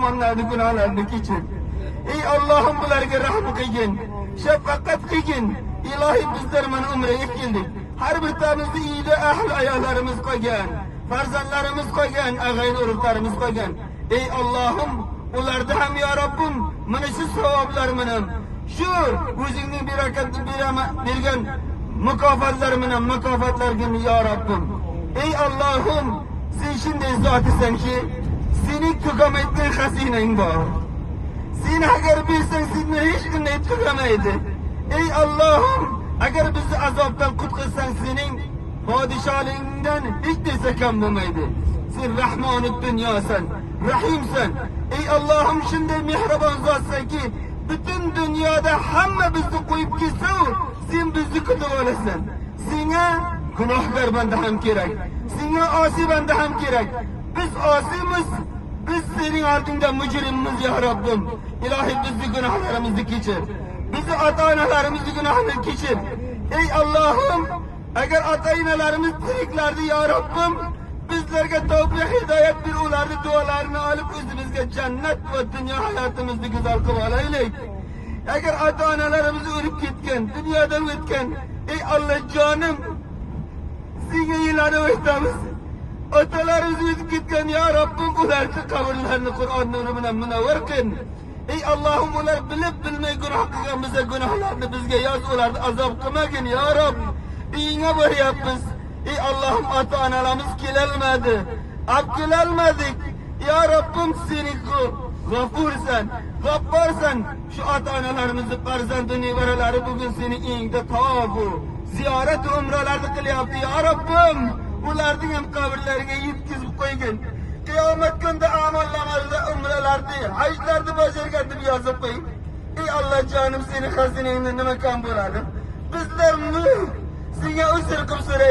musulmonlarni gunohlarini kechir. Ey Allohim, bularga rahm qilgin, shafqat qilgin. Ilohi, bizlar mana umraga keldik. Har bir tanamizni uyida ahli ayollarimiz qolgan, farzandlarimiz qolgan, ag'ayni urug'larimiz qolgan. Ey Allohim, ularda ham ya Rabbim mana shu savoblar bilan, shu o'zingning bergan mukofotlar bilan mukofotlargin ya Rabbim. Ey Allohim, sen shunday zotisanki, sening tugamaydigan xazinang bor. Sen agar bilsang, seni hech qanday tugamaydi. Ey Allohim, agar bizni azobdan qutqarsang, sening podsholigingdan hech narsa kam bo'lmaydi. Sen Rahmonid dunyosan, Rahimsan. Ey Allohim, shunday mehribon zotsanki, butun dunyoda hamma bizni qo'yib ketsa, sen bizni kutib olasan. Senga gunohkor banda ham kerak, senga osiy banda ham kerak. Biz osiymiz, biz sening oldingda mujrimmiz ya Rabbim. Ilohi, bizni gunohlarimizni kechir. Bizi ota-onalarimizni gunohlarini kechir. Ey Allohim, agar ota-onalarimiz tiriklardi ya Rabbim, bizlarga tavfiq hidoyat ber, ularning duolarini olib o'zimizga jannat va dunyo hayotimizni go'zal qilib olaylik. Agar ota-onalarimiz o'lib ketgan, dunyodan o'tgan, ey Alloh jonim, senga yillarni o'tamiz. Otalarimiz o'tib ketgan ya Rabbim, ularning qabrlarini Qur'on nuri bilan munavvar qil. Ey Allohim, ular bilib bilmay gunoh qilgan bo'lsa, gunohlarni bizga yoz, ularni azob qilmagin ya Rabb. Uyingga boryapmiz. Ey Allohim, ota-onalarimiz kelolmadi, kelolmadik. Ya Rabbim, sen G'afursan, G'afforsan. Shu ota-onalarimizni farzand nevaralari bugun sening uyingda tavofu, ziyorat va umralarni qilyapti ya Rabbim. Ularning ham qabrlariga yetkazib qo'ygin. Qiyomat kunida amallarida umralarni, hajlarni bajargan deb yozib qo'y. Ey Alloh jonim, seni xazinangda nima kam bo'ladi? Bizlar senga uzr qilib so'raymiz.